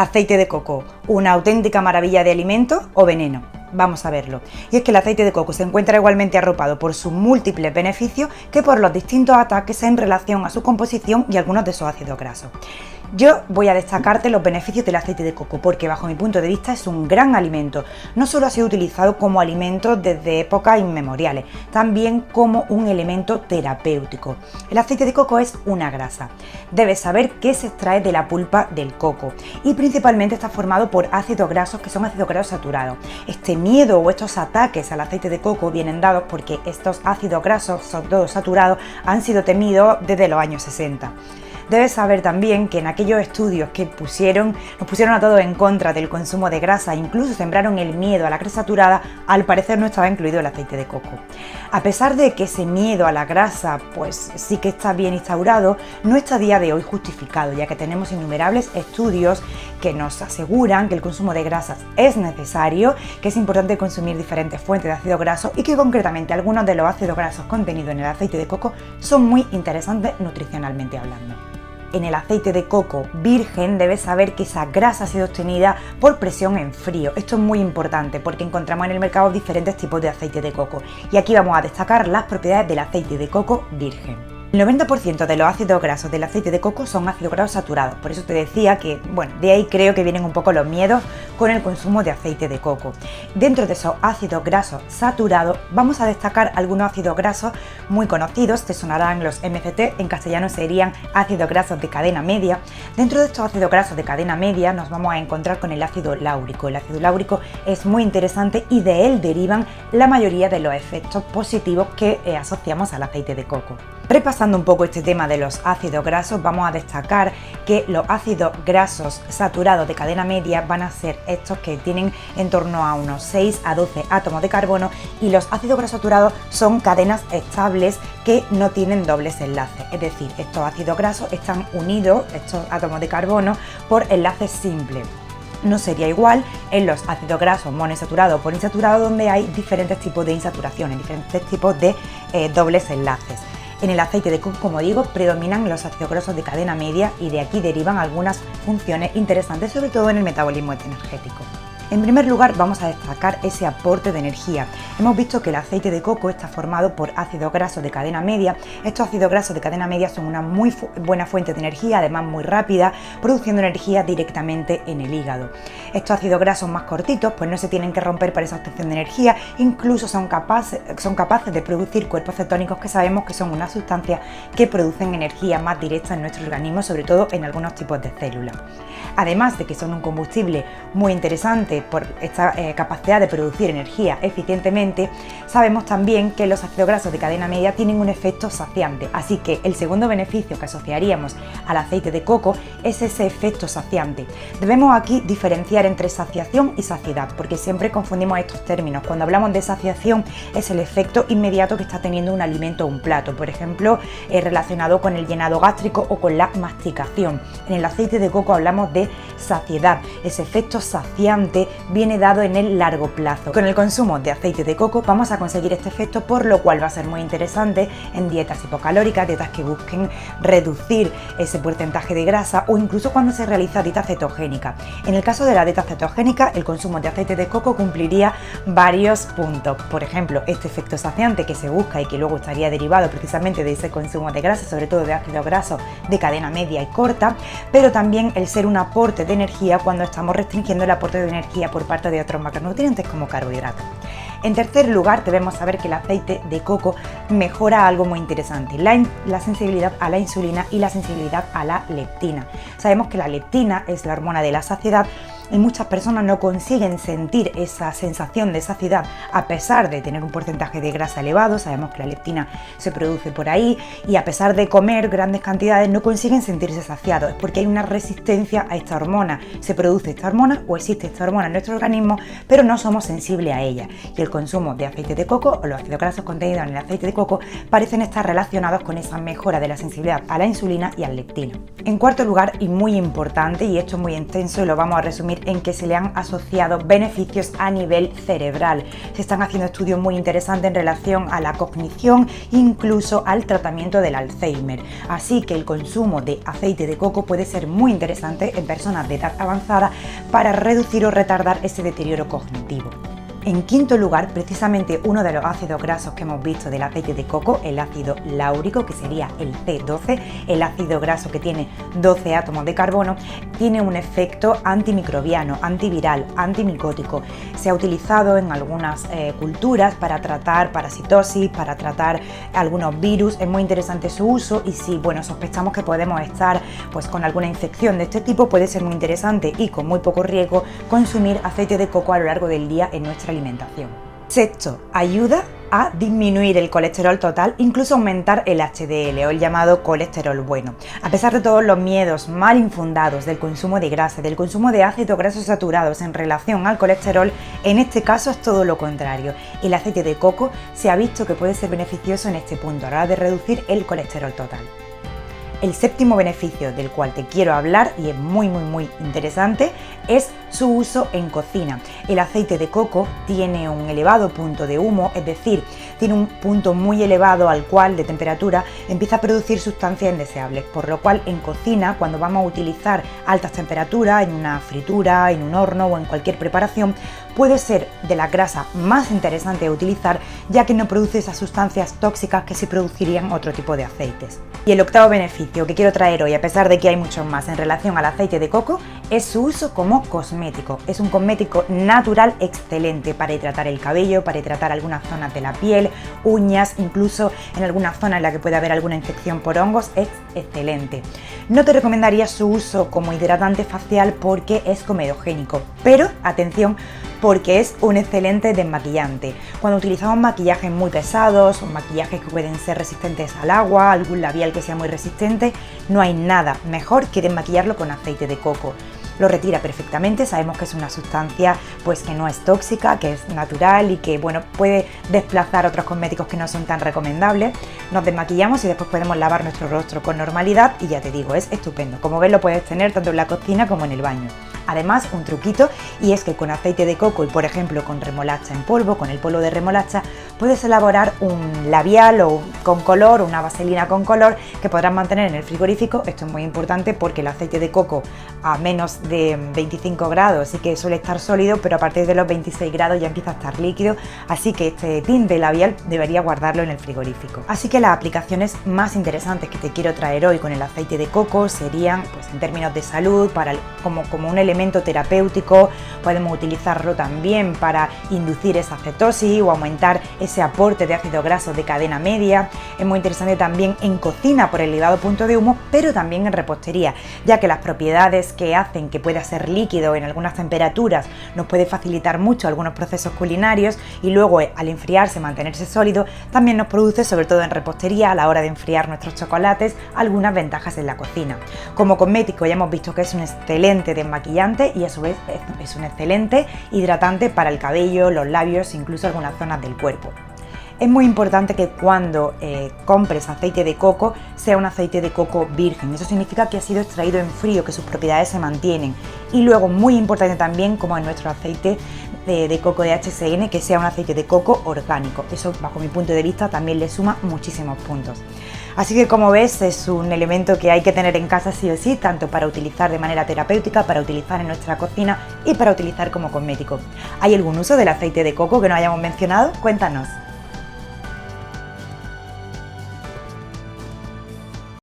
Aceite de coco, ¿una auténtica maravilla de alimento o veneno? Vamos a verlo. Y es que el aceite de coco se encuentra igualmente arropado por sus múltiples beneficios que por los distintos ataques en relación a su composición y algunos de sus ácidos grasos. Yo voy a destacarte los beneficios del aceite de coco porque bajo mi punto de vista es un gran alimento. No solo ha sido utilizado como alimento desde épocas inmemoriales, también como un elemento terapéutico. El aceite de coco es una grasa. Debes saber que se extrae de la pulpa del coco y principalmente está formado por ácidos grasos que son ácidos grasos saturados. Este miedo o estos ataques al aceite de coco vienen dados porque estos ácidos grasos, sobre todo saturados, han sido temidos desde los años 60. Debes saber también que en aquellos estudios que nos pusieron a todos en contra del consumo de grasa, incluso sembraron el miedo a la grasa saturada, al parecer no estaba incluido el aceite de coco. A pesar de que ese miedo a la grasa pues sí que está bien instaurado, no está a día de hoy justificado, ya que tenemos innumerables estudios que nos aseguran que el consumo de grasas es necesario, que es importante consumir diferentes fuentes de ácido graso y que concretamente algunos de los ácidos grasos contenidos en el aceite de coco son muy interesantes nutricionalmente hablando. En el aceite de coco virgen debes saber que esa grasa ha sido obtenida por presión en frío. Esto es muy importante porque encontramos en el mercado diferentes tipos de aceite de coco y aquí vamos a destacar las propiedades del aceite de coco virgen. El 90% de los ácidos grasos del aceite de coco son ácidos grasos saturados, por eso te decía que, de ahí creo que vienen un poco los miedos con el consumo de aceite de coco. Dentro de esos ácidos grasos saturados vamos a destacar algunos ácidos grasos muy conocidos, te sonarán los MCT, en castellano serían ácidos grasos de cadena media. Dentro de estos ácidos grasos de cadena media nos vamos a encontrar con el ácido láurico. El ácido láurico es muy interesante y de él derivan la mayoría de los efectos positivos que asociamos al aceite de coco. Repasando un poco este tema de los ácidos grasos, vamos a destacar que los ácidos grasos saturados de cadena media van a ser estos que tienen en torno a unos 6 a 12 átomos de carbono y los ácidos grasos saturados son cadenas estables que no tienen dobles enlaces, es decir, estos ácidos grasos están unidos, estos átomos de carbono, por enlaces simples. No sería igual en los ácidos grasos monoinsaturados o poliinsaturados donde hay diferentes tipos de insaturaciones, diferentes tipos de dobles enlaces. En el aceite de coco, como digo, predominan los ácidos grasos de cadena media y de aquí derivan algunas funciones interesantes, sobre todo en el metabolismo energético. En primer lugar, vamos a destacar ese aporte de energía. Hemos visto que el aceite de coco está formado por ácidos grasos de cadena media. Estos ácidos grasos de cadena media son una muy buena fuente de energía, además muy rápida, produciendo energía directamente en el hígado. Estos ácidos grasos más cortitos pues no se tienen que romper para esa obtención de energía, incluso son capaces de producir cuerpos cetónicos que sabemos que son unas sustancias que producen energía más directa en nuestro organismo, sobre todo en algunos tipos de células. Además de que son un combustible muy interesante por esta capacidad de producir energía eficientemente, sabemos también que los ácidos grasos de cadena media tienen un efecto saciante, así que el segundo beneficio que asociaríamos al aceite de coco es ese efecto saciante. Debemos aquí diferenciar entre saciación y saciedad, porque siempre confundimos estos términos. Cuando hablamos de saciación es el efecto inmediato que está teniendo un alimento o un plato, por ejemplo, relacionado con el llenado gástrico o con la masticación. En el aceite de coco hablamos de saciedad, ese efecto saciante viene dado en el largo plazo. Con el consumo de aceite de coco vamos a conseguir este efecto, por lo cual va a ser muy interesante en dietas hipocalóricas, dietas que busquen reducir ese porcentaje de grasa o incluso cuando se realiza dieta cetogénica. En el caso de la dieta cetogénica, el consumo de aceite de coco cumpliría varios puntos. Por ejemplo, este efecto saciante que se busca y que luego estaría derivado precisamente de ese consumo de grasa, sobre todo de ácidos grasos de cadena media y corta, pero también el ser un aporte de energía cuando estamos restringiendo el aporte de energía por parte de otros macronutrientes como carbohidratos. En tercer lugar, debemos saber que el aceite de coco mejora algo muy interesante, la sensibilidad a la insulina y la sensibilidad a la leptina. Sabemos que la leptina es la hormona de la saciedad y muchas personas no consiguen sentir esa sensación de saciedad a pesar de tener un porcentaje de grasa elevado. Sabemos que la leptina se produce por ahí y a pesar de comer grandes cantidades no consiguen sentirse saciados. Es porque hay una resistencia a esta hormona. Se produce esta hormona o existe esta hormona en nuestro organismo, pero no somos sensibles a ella. Y el consumo de aceite de coco o los ácidos grasos contenidos en el aceite de coco parecen estar relacionados con esa mejora de la sensibilidad a la insulina y al leptina. En cuarto lugar, y muy importante, y esto es muy extenso y lo vamos a resumir también en que se le han asociado beneficios a nivel cerebral. Se están haciendo estudios muy interesantes en relación a la cognición, incluso al tratamiento del Alzheimer. Así que el consumo de aceite de coco puede ser muy interesante en personas de edad avanzada para reducir o retardar ese deterioro cognitivo. En quinto lugar, precisamente uno de los ácidos grasos que hemos visto del aceite de coco, el ácido láurico, que sería el C12, el ácido graso que tiene 12 átomos de carbono, tiene un efecto antimicrobiano, antiviral, antimicótico. Se ha utilizado en algunas culturas para tratar parasitosis, para tratar algunos virus. Es muy interesante su uso y si sospechamos que podemos estar con alguna infección de este tipo, puede ser muy interesante y con muy poco riesgo consumir aceite de coco a lo largo del día en nuestra alimentación. Sexto, ayuda a disminuir el colesterol total, incluso aumentar el HDL o el llamado colesterol bueno. A pesar de todos los miedos mal infundados del consumo de grasa, del consumo de ácidos grasos saturados en relación al colesterol, en este caso es todo lo contrario. El aceite de coco se ha visto que puede ser beneficioso en este punto a la hora de reducir el colesterol total. El séptimo beneficio del cual te quiero hablar, y es muy interesante, es su uso en cocina. El aceite de coco tiene un elevado punto de humo, es decir, tiene un punto muy elevado al cual de temperatura empieza a producir sustancias indeseables, por lo cual en cocina, cuando vamos a utilizar altas temperaturas, en una fritura, en un horno o en cualquier preparación, puede ser de la grasa más interesante de utilizar, ya que no produce esas sustancias tóxicas que sí producirían otro tipo de aceites. Y el octavo beneficio que quiero traer hoy, a pesar de que hay muchos más en relación al aceite de coco, es su uso como cosmético. Es un cosmético natural excelente para hidratar el cabello, para hidratar algunas zonas de la piel, uñas, incluso en algunas zonas en las que puede haber alguna infección por hongos, es excelente. No te recomendaría su uso como hidratante facial porque es comedogénico, pero atención, porque es un excelente desmaquillante. Cuando utilizamos maquillajes muy pesados o maquillajes que pueden ser resistentes al agua, algún labial que sea muy resistente, no hay nada mejor que desmaquillarlo con aceite de coco. Lo retira perfectamente, sabemos que es una sustancia que no es tóxica, que es natural y que puede desplazar otros cosméticos que no son tan recomendables. Nos desmaquillamos y después podemos lavar nuestro rostro con normalidad y ya te digo, es estupendo. Como ves, lo puedes tener tanto en la cocina como en el baño. Además, un truquito, y es que con aceite de coco y por ejemplo con remolacha en polvo, con el polvo de remolacha, puedes elaborar un labial o con color, una vaselina con color que podrás mantener en el frigorífico. Esto es muy importante porque el aceite de coco a menos de 25 grados sí que suele estar sólido, pero a partir de los 26 grados ya empieza a estar líquido, así que este tinte labial debería guardarlo en el frigorífico. Así que las aplicaciones más interesantes que te quiero traer hoy con el aceite de coco serían, en términos de salud, como un elemento terapéutico. Podemos utilizarlo también para inducir esa cetosis o aumentar ese aporte de ácidos grasos de cadena media. Es muy interesante también en cocina por el elevado punto de humo, pero también en repostería, ya que las propiedades que hacen que pueda ser líquido en algunas temperaturas nos puede facilitar mucho algunos procesos culinarios y luego al enfriarse mantenerse sólido también nos produce, sobre todo en repostería, a la hora de enfriar nuestros chocolates, algunas ventajas en la cocina. Como cosmético ya hemos visto que es un excelente desmaquillante y a su vez es un excelente hidratante para el cabello, los labios, incluso algunas zonas del cuerpo. Es muy importante que cuando compres aceite de coco sea un aceite de coco virgen. Eso significa que ha sido extraído en frío, que sus propiedades se mantienen. Y luego, muy importante también, como en nuestro aceite de coco de HSN, que sea un aceite de coco orgánico. Eso, bajo mi punto de vista, también le suma muchísimos puntos. Así que, como ves, es un elemento que hay que tener en casa sí o sí, tanto para utilizar de manera terapéutica, para utilizar en nuestra cocina y para utilizar como cosmético. ¿Hay algún uso del aceite de coco que no hayamos mencionado? Cuéntanos.